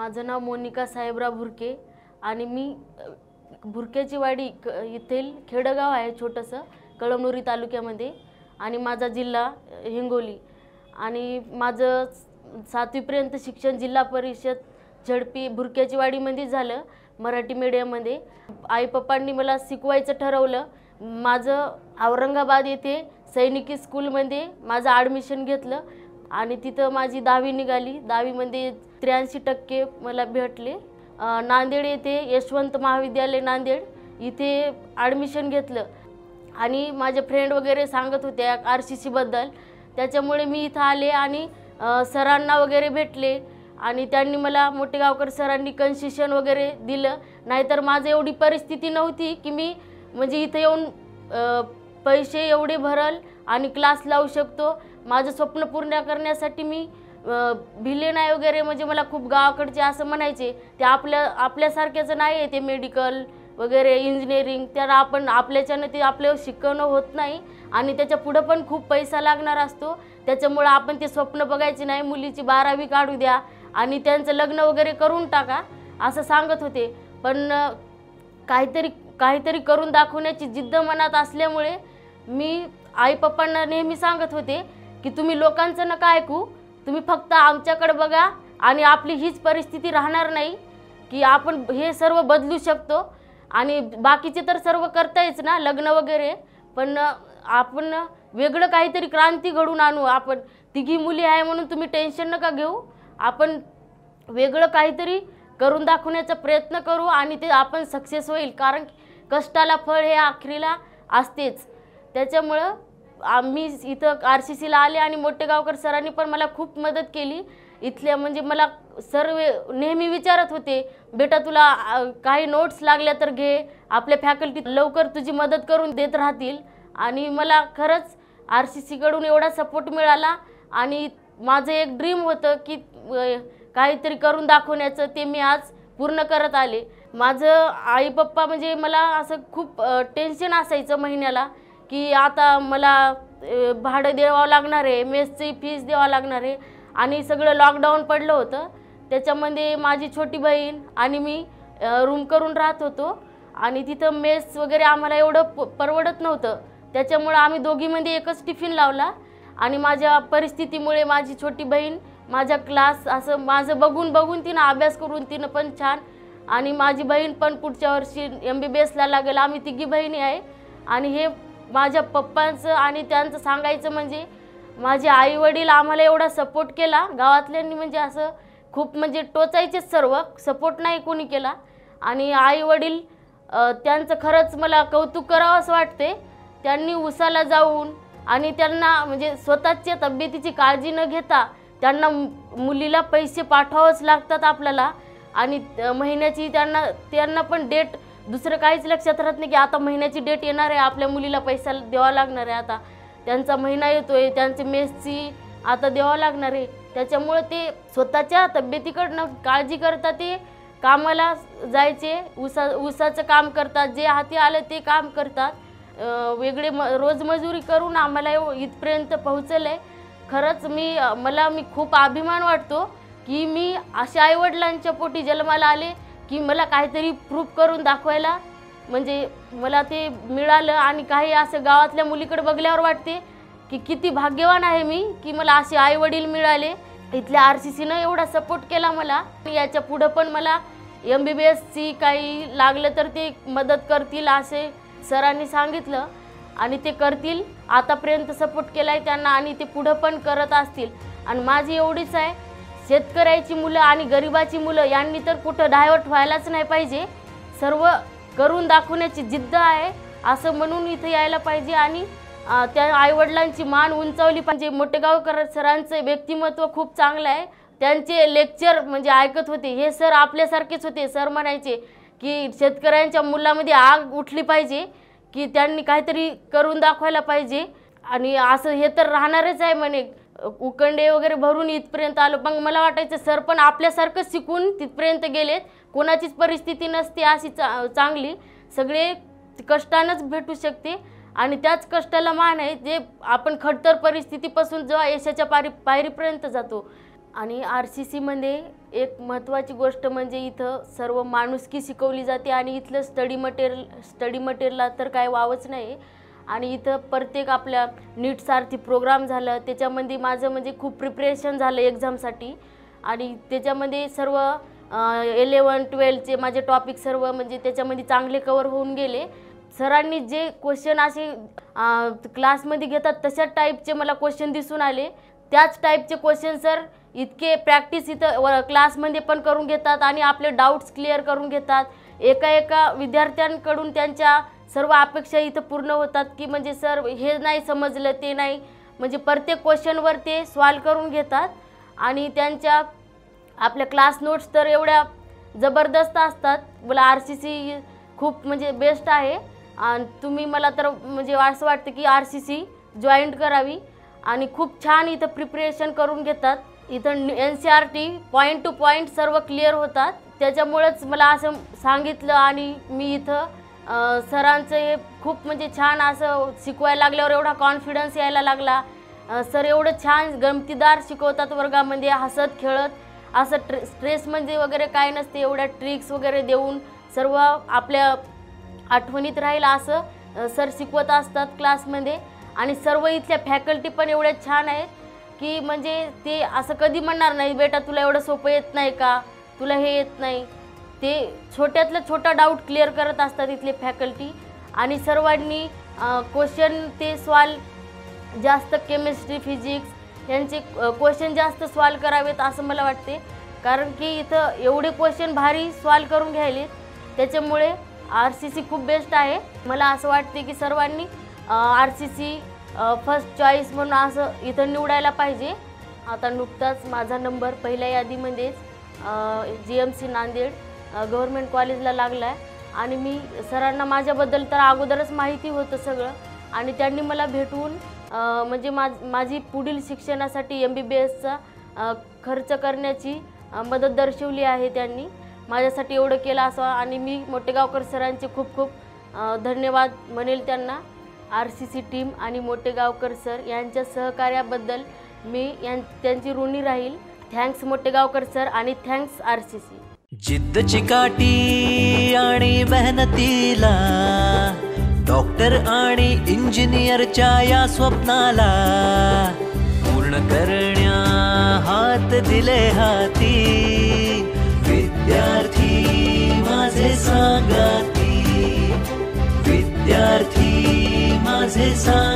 माझं नाव मोनिका साहेबराव भुरके आणि मी भुरक्याची वाडी येथील खेडगाव आहे छोटंसं कळमनुरी तालुक्यामध्ये आणि माझा जिल्हा हिंगोली आणि माझं 7वी पर्यंत शिक्षण जिल्हा परिषद झडपी भुरक्याची वाडीमध्ये झालं मराठी मीडियममध्ये। आई पप्पांनी मला शिकवायचं ठरवलं। माझं औरंगाबाद येथे सैनिकी स्कूलमध्ये माझं ॲडमिशन घेतलं आणि तिथं माझी 10वी निघाली। 10वी मध्ये 83% मला भेटले। नांदेड येथे यशवंत महाविद्यालय नांदेड इथे ॲडमिशन घेतलं आणि माझे फ्रेंड वगैरे सांगत होते RCC बद्दल, त्याच्यामुळे मी इथं आले आणि सरांना वगैरे भेटले आणि त्यांनी मला मोठेगावकर सरांनी कन्सेशन वगैरे दिलं। नाहीतर माझं एवढी परिस्थिती नव्हती की मी म्हणजे इथं येऊन पैसे एवढे भरल आणि क्लास लावू शकतो। माझं स्वप्न पूर्ण करण्यासाठी मी भिले नाही वगैरे, म्हणजे मला खूप गावाकडचे असं म्हणायचे ते आपल्यासारख्याचं नाही आहे, ते मेडिकल वगैरे इंजिनिअरिंग त्याला आपण आपल्याच्यानं ते आपल्यावर शिकवणं होत नाही आणि त्याच्या पुढं पण खूप पैसा लागणार असतो, त्याच्यामुळे आपण ते स्वप्न बघायचे नाही। मुलीची 12वी काढू द्या आणि त्यांचं लग्न वगैरे करून टाका असं सांगत होते। पण काहीतरी करून दाखवण्याची जिद्द मनात असल्यामुळे मी आई पप्पांना नेहमी सांगत होते की तुम्ही लोकांचं नका ऐकू, तुम्ही फक्त आमच्याकडे बघा आणि आपली हीच परिस्थिती राहणार नाही की आपण हे सर्व बदलू शकतो आणि बाकीचे तर सर्व करतायच ना लग्न वगैरे, पण आपण वेगळं काहीतरी क्रांती घडून आणू। आपण तिघी मुली आहे म्हणून तुम्ही टेन्शन नका घेऊ, आपण वेगळं काहीतरी करून दाखवण्याचा प्रयत्न करू आणि ते आपण सक्सेस होईल, कारण कष्टाला फळ हे आखरीला असतेच। त्याच्यामुळं आम्ही इथं RCCला आले आणि मोठेगावकर सरांनी पण मला खूप मदत केली इथल्या, म्हणजे मला सर्व नेहमी विचारत होते बेटा तुला काही नोट्स लागल्या तर घे, आपल्या फॅकल्टी लवकर तुझी मदत करून देत राहतील आणि मला खरंच RCCकडून एवढा सपोर्ट मिळाला आणि माझं एक ड्रीम होतं की काहीतरी करून दाखवण्याचं, ते मी आज पूर्ण करत आले। माझं आई पप्पा म्हणजे मला असं खूप टेन्शन असायचं महिन्याला की आता मला भाडं द्यावं लागणार आहे, मेसची फीस द्यावं लागणार आहे आणि सगळं लॉकडाऊन पडलं होतं, त्याच्यामध्ये माझी छोटी बहीण आणि मी रूम करून राहत होतो आणि तिथं मेस वगैरे आम्हाला एवढं परवडत नव्हतं, त्याच्यामुळे आम्ही दोघीमध्ये एकच टिफिन लावला आणि माझ्या परिस्थितीमुळे माझी छोटी बहीण माझ्या क्लास असं माझं बघून तिनं अभ्यास करून तिनं पण छान, आणि माझी बहीण पण पुढच्या वर्षी MBBSला लागेल। आम्ही तिघी बहिणी आहे आणि हे माझ्या पप्पांचं आणि त्यांचं सांगायचं म्हणजे माझे आई वडील आम्हाला एवढा सपोर्ट केला गावातल्यांनी, म्हणजे असं खूप म्हणजे टोचायचेच सर्व, सपोर्ट नाही कोणी केला आणि आई वडील त्यांचं खरंच मला कौतुक करावं असं वाटते। त्यांनी उसाला जाऊन आणि त्यांना म्हणजे स्वतःच्या तब्येतीची काळजी न घेता त्यांना मुलीला पैसे पाठवावंच लागतात आपल्याला आणि महिन्याची त्यांना पण डेट दुसरं काहीच लक्षात राहत नाही की आता महिन्याची डेट येणार आहे, आपल्या मुलीला पैसा द्यावा लागणार आहे, आता त्यांचा महिना येतोय, त्यांची मेसची आता द्यावा लागणार आहे, त्याच्यामुळे ते स्वतःच्या तब्येतीकडनं काळजी करतात, ते कामाला जायचे, ऊसाचं काम करतात, जे हाती आलं ते काम करतात, वेगळे रोजमजुरी करून आम्हाला इथपर्यंत पोहोचलं आहे। खरंच मी खूप अभिमान वाटतो की मी अशा आईवडिलांच्या पोटी जन्माला आले की मला काहीतरी प्रूफ करून दाखवायला म्हणजे मला ते मिळालं आणि काही असं गावातल्या मुलीकडे बघल्यावर वाटते की किती भाग्यवान आहे मी की मला असे आईवडील मिळाले। इथल्या RCCनं एवढा सपोर्ट केला मला, याच्या पुढं पण मला MBBSची काही लागलं तर ते मदत करतील असे सरांनी सांगितलं आणि ते करतील, आतापर्यंत सपोर्ट केला आहे त्यांना आणि ते पुढं पण करत असतील। आणि माझी एवढीच आहे, शेतकऱ्याची मुलं आणि गरिबाची मुलं यांनी तर कुठं डायव्हर्ट व्हायलाच नाही पाहिजे, सर्व करून दाखवण्याची जिद्द आहे असं म्हणून इथं यायला पाहिजे आणि त्या आईवडिलांची मान उंचावली पाहिजे। मोठेगावकर सरांचं व्यक्तिमत्व खूप चांगलं आहे, त्यांचे लेक्चर म्हणजे ऐकत होते, हे सर आपल्यासारखेच होते। सर म्हणायचे की शेतकऱ्यांच्या मुलामध्ये आग उठली पाहिजे की त्यांनी काहीतरी करून दाखवायला पाहिजे आणि असं हे तर राहणारच आहे म्हणे, उकंडे वगैरे भरून इथपर्यंत आलो। पण मला वाटायचं सर पण आपल्यासारखं शिकून तिथपर्यंत गेलेत, कोणाचीच परिस्थिती नसते अशी चांगली, सगळे कष्टानंच भेटू शकते आणि त्याच कष्टाला मान आहे जे आपण खडतर परिस्थितीपासून जेव्हा यशाच्या पायरीपर्यंत जातो आणि RCC मध्ये एक महत्त्वाची गोष्ट म्हणजे इथं सर्व माणुसकी शिकवली जाते आणि इथलं स्टडी मटेरियलला तर काय वावच नाही. आणि इथं प्रत्येक आपल्या नीटसारखी प्रोग्राम झालं त्याच्यामध्ये माझं म्हणजे खूप प्रिपरेशन झालं एक्झामसाठी. आणि त्याच्यामध्ये सर्व 11-12चे माझे टॉपिक सर्व म्हणजे त्याच्यामध्ये चांगले कवर होऊन गेले. सरांनी जे क्वेश्चन असे क्लासमध्ये घेतात तशाच टाईपचे मला क्वेश्चन दिसून आले. त्याच टाईपचे क्वेश्चन सर इतके प्रॅक्टिस इथं क्लासमध्ये पण करून घेतात आणि आपले डाऊट्स क्लिअर करून घेतात. एका विद्यार्थ्यांकडून त्यांच्या सर्व अपेक्षा इथं पूर्ण होतात की म्हणजे सर हे नाही समजलं ते नाही म्हणजे प्रत्येक क्वेश्चनवर ते सॉल्व करून घेतात. आणि त्यांच्या आपल्या क्लास नोट्स तर एवढ्या जबरदस्त असतात. मला RCC खूप म्हणजे बेस्ट आहे. आणि तुम्ही मला तर म्हणजे असं वाटतं की RCC जॉईन करावी. आणि खूप छान इथं प्रिपरेशन करून घेतात. इथं NCERT पॉईंट टू पॉईंट सर्व क्लिअर होतात. त्याच्यामुळेच मला असं सांगितलं आणि मी इथं सरांचं हे खूप म्हणजे छान असं शिकवायला लागल्यावर एवढा कॉन्फिडन्स यायला लागला. सर एवढं छान गमतीदार शिकवतात वर्गामध्ये, हसत खेळत, असं स्ट्रेस म्हणजे वगैरे काय नसते. एवढ्या ट्रिक्स वगैरे देऊन सर्व आपल्या आठवणीत राहील असं सर शिकवत असतात क्लासमध्ये. आणि सर्व इथल्या फॅकल्टी पण एवढ्या छान आहेत की म्हणजे ते असं कधी म्हणणार नाही बेटा तुला एवढं सोपं येत नाही का, तुला हे येत नाही. ते छोट्यातलं छोटा डाऊट क्लिअर करत असतात इथले फॅकल्टी. आणि सर्वांनी क्वेश्चन ते सॉल्व जास्त केमिस्ट्री फिजिक्स यांचे क्वेश्चन जास्त सॉल्व करावेत असं मला वाटते. कारण की इथं एवढे क्वेश्चन भारी सॉल्व करून घ्यायले त्याच्यामुळे RCC खूप बेस्ट आहे. मला असं वाटते की सर्वांनी RCC फर्स्ट चॉईस म्हणून असं इथं निवडायला पाहिजे. आता नुकताच माझा नंबर पहिल्या यादीमध्येच GMC नांदेड गव्हर्मेंट कॉलेजला लागला आहे. आणि मी सरांना माझ्याबद्दल तर अगोदरच माहिती होतं सगळं. आणि त्यांनी मला भेटून म्हणजे माझी पुढील शिक्षणासाठी MBBSचा खर्च करण्याची मदत दर्शवली आहे. त्यांनी माझ्यासाठी एवढं केलं असं. आणि मी मोटेगावकर सरांचे खूप खूप धन्यवाद म्हणेल त्यांना. RCC टीम आणि मोटेगावकर सर यांच्या सहकार्याबद्दल मी त्यांची ऋणी राहील. थँक्स मोटेगावकर सर आणि थँक्स RCC. जिद्द चिकाटी आणि मेहनतीला डॉक्टर आणि इंजिनियरच्या या स्वप्नाला पूर्ण करण्या हात दिले हाती. विद्यार्थी माझे सांगाती, विद्यार्थी माझे सांग